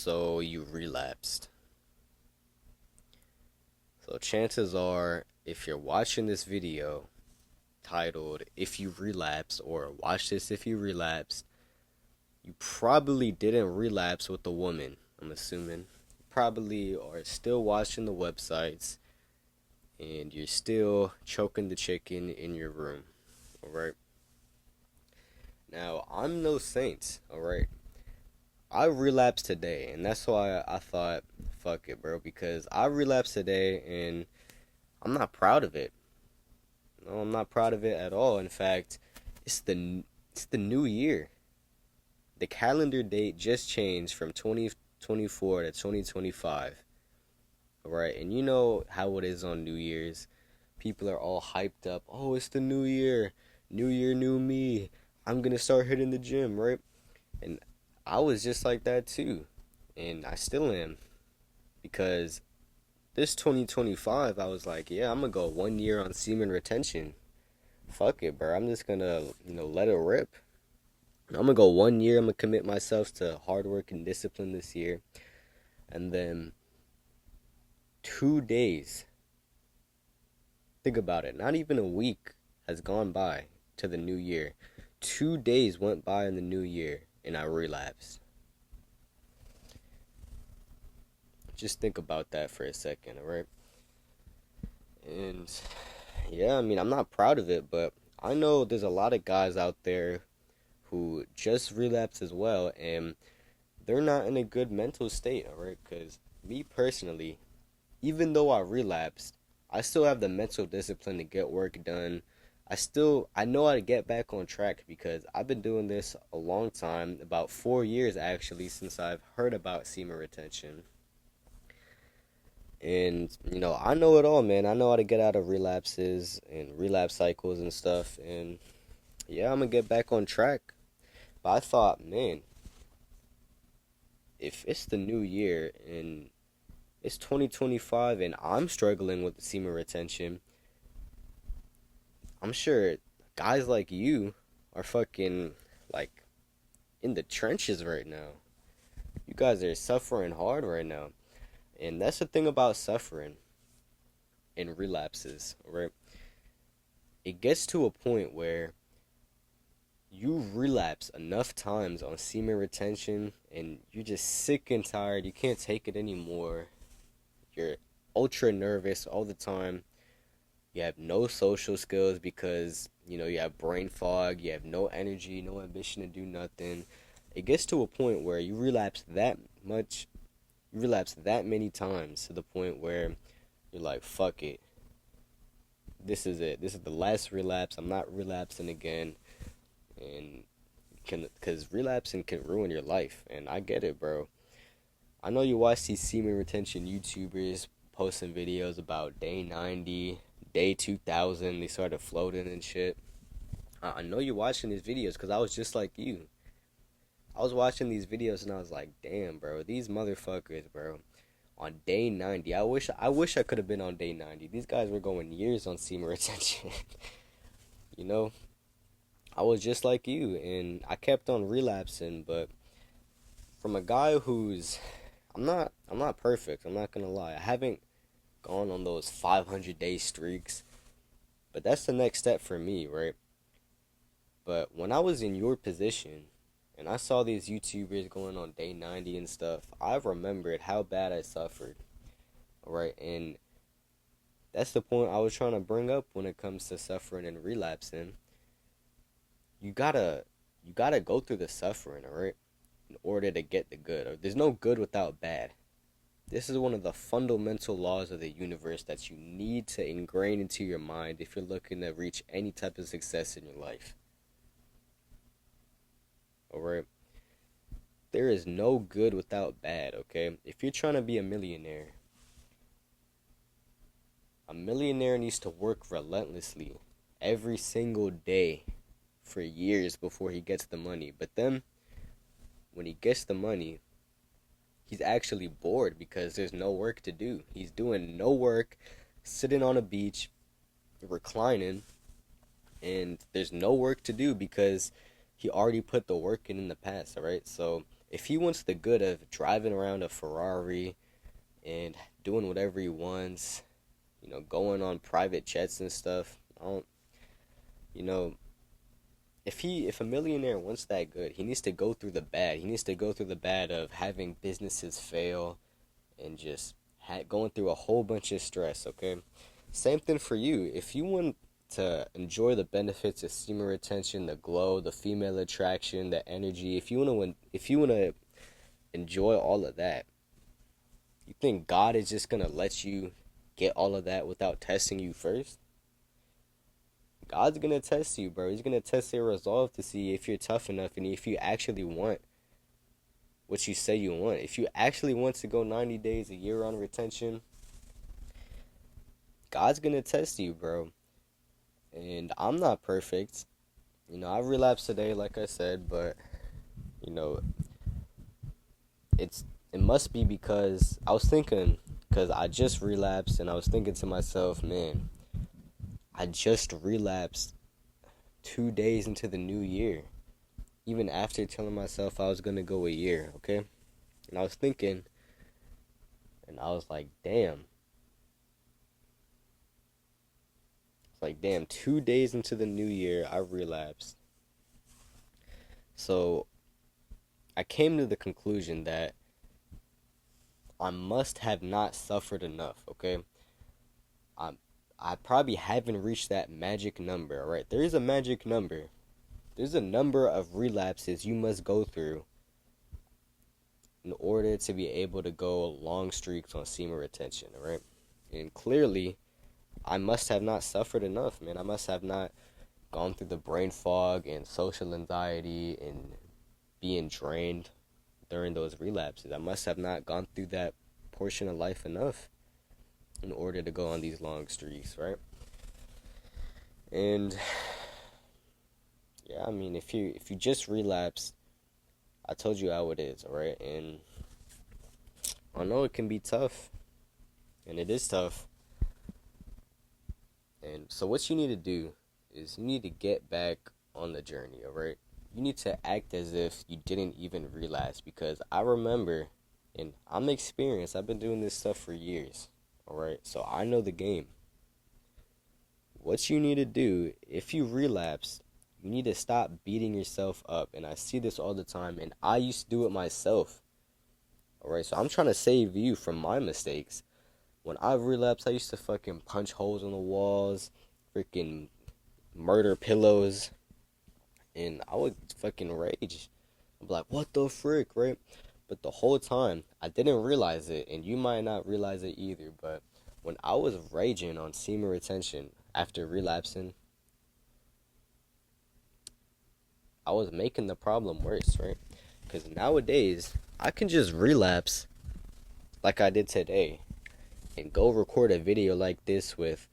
So you relapsed. So chances are, if you're watching this video titled "If You Relapse" or "Watch This If You Relapse," you probably didn't relapse with a woman. I'm assuming. You probably are still watching the websites and you're still choking the chicken in your room. Alright? Now, I'm no saint, alright? I relapsed today, and that's why I thought, fuck it, bro, because I relapsed today and I'm not proud of it. No, I'm not proud of it at all. In fact, it's the new year. The calendar date just changed from 2024 to 2025. All right, and you know how it is on New Year's. People are all hyped up. Oh, it's the new year. New year, new me. I'm going to start hitting the gym, right? And I was just like that too. And I still am because this 2025 I was like, yeah, I'm going to go 1 year on semen retention. Fuck it, bro. I'm just gonna, let it rip. I'm gonna go 1 year. I'm gonna commit myself to hard work and discipline this year. And then 2 days, think about it, not even a week has gone by to the new year. 2 days went by in the new year and I relapsed. Just think about that for a second, alright? And yeah, I mean, I'm not proud of it, but I know there's a lot of guys out there who just relapse as well, and they're not in a good mental state, alright? Because me personally, even though I relapsed, I still have the mental discipline to get work done. I know how to get back on track because I've been doing this a long time, about 4 years actually, since I've heard about semen retention. And, I know it all, man. I know how to get out of relapses and relapse cycles and stuff. And yeah, I'm gonna get back on track. But I thought, man, if it's the new year and it's 2025 and I'm struggling with the semen retention, I'm sure guys like you are fucking like in the trenches right now. You guys are suffering hard right now. And that's the thing about suffering and relapses, right? It gets to a point where you relapse enough times on semen retention and you're just sick and tired. You can't take it anymore. You're ultra nervous all the time. You have no social skills because, you have brain fog. You have no energy, no ambition to do nothing. It gets to a point where you relapse that much, you relapse that many times to the point where you're like, fuck it. This is it. This is the last relapse. I'm not relapsing again. And because relapsing can ruin your life. And I get it, bro. I know you watch these semen retention YouTubers posting videos about day 90, day 2000. They started floating and shit. I know you're watching these videos because I was just like you. I was watching these videos and I was like, damn, bro, these motherfuckers, bro. On day 90, I wish I could have been on day 90. These guys were going years on semen retention. you know, I was just like you, and I kept on relapsing. But from a guy who's, I'm not perfect. I'm not gonna lie. I haven't gone on those 500-day streaks, but that's the next step for me, right? But when I was in your position and I saw these YouTubers going on day 90 and stuff, I remembered how bad I suffered, right? And that's the point I was trying to bring up when it comes to suffering and relapsing. You gotta you gotta go through the suffering, alright? In order to get the good. There's no good without bad. This is one of the fundamental laws of the universe that you need to ingrain into your mind if you're looking to reach any type of success in your life. Alright? There is no good without bad, okay? If you're trying to be a millionaire needs to work relentlessly every single day for years before he gets the money. But then, when he gets the money, he's actually bored because there's no work to do. He's doing no work, sitting on a beach, reclining, and there's no work to do because he already put the work in the past, alright? So If he wants the good of driving around a Ferrari and doing whatever he wants, going on private jets and stuff, I don't, you know, if a millionaire wants that good, he needs to go through the bad. He needs to go through the bad of having businesses fail and just going through a whole bunch of stress, okay? Same thing for you. If you want to enjoy the benefits of semen retention, the glow, the female attraction, the energy, if you want to enjoy all of that, you think God is just going to let you get all of that without testing you first? God's going to test you, bro. He's going to test your resolve to see if you're tough enough and if you actually want what you say you want. If you actually want to go 90 days, a year on retention, God's going to test you, bro. And I'm not perfect. I relapsed today, like I said, but, you know, it must be because I just relapsed and I was thinking to myself, man, I just relapsed 2 days into the new year, even after telling myself I was going to go a year, okay? And I was thinking, and I was like, damn. It's like, damn, 2 days into the new year, I relapsed. So, I came to the conclusion that I must have not suffered enough, okay? I probably haven't reached that magic number, alright? There is a magic number. There's a number of relapses you must go through in order to be able to go long streaks on semen retention, alright? And clearly, I must have not suffered enough, man. I must have not gone through the brain fog and social anxiety and being drained during those relapses. I must have not gone through that portion of life enough in order to go on these long streaks, right? And yeah, I mean, if you just relapse, I told you how it is, alright? And I know it can be tough, and it is tough. And so what you need to do is you need to get back on the journey, alright? You need to act as if you didn't even relapse, because I remember, and I'm experienced, I've been doing this stuff for years, alright? So I know the game. What you need to do, if you relapse, you need to stop beating yourself up. And I see this all the time, and I used to do it myself, alright? So I'm trying to save you from my mistakes. When I relapsed, I used to fucking punch holes in the walls, freaking murder pillows, and I would fucking rage. I'd be like, what the frick, right? But the whole time, I didn't realize it, and you might not realize it either, but when I was raging on semen retention after relapsing, I was making the problem worse, right? Because nowadays, I can just relapse like I did today and go record a video like this with,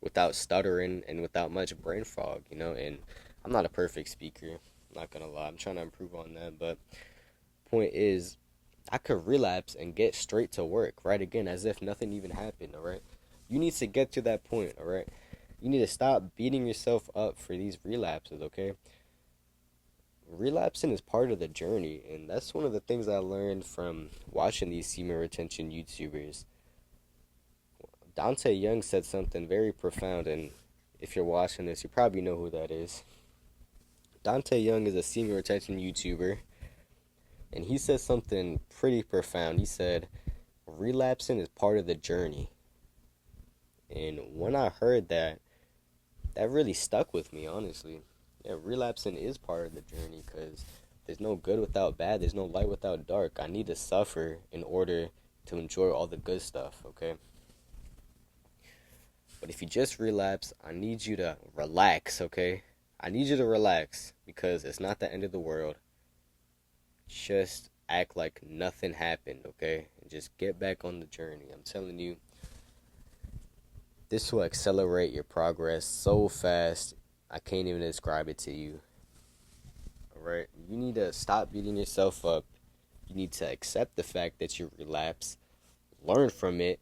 without stuttering and without much brain fog, and I'm not a perfect speaker, I'm not gonna lie, I'm trying to improve on that, but point is, I could relapse and get straight to work, right again, as if nothing even happened, alright? You need to get to that point, alright? You need to stop beating yourself up for these relapses, okay? Relapsing is part of the journey, and that's one of the things I learned from watching these semen retention YouTubers. Dante Young said something very profound, and if you're watching this, you probably know who that is. Dante Young is a semen retention YouTuber, and he said something pretty profound. He said, relapsing is part of the journey. And when I heard that, that really stuck with me, honestly. Yeah, relapsing is part of the journey, because there's no good without bad, there's no light without dark. I need to suffer in order to enjoy all the good stuff, okay? But if you just relapse, I need you to relax, okay? I need you to relax, because it's not the end of the world. Just act like nothing happened, okay? And just get back on the journey. I'm telling you, this will accelerate your progress so fast, I can't even describe it to you. Alright? You need to stop beating yourself up. You need to accept the fact that you relapse, learn from it,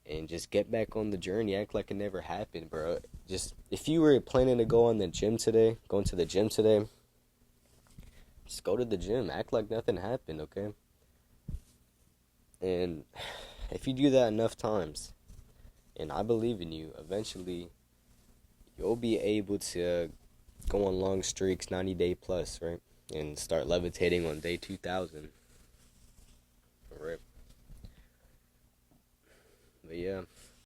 and just get back on the journey. Act like it never happened, bro. Just, if you were planning to going to the gym today, Just go to the gym. Act like nothing happened, okay? And if you do that enough times, and I believe in you, eventually you'll be able to go on long streaks, 90-day plus, right? And start levitating on day 2000. Right. But yeah.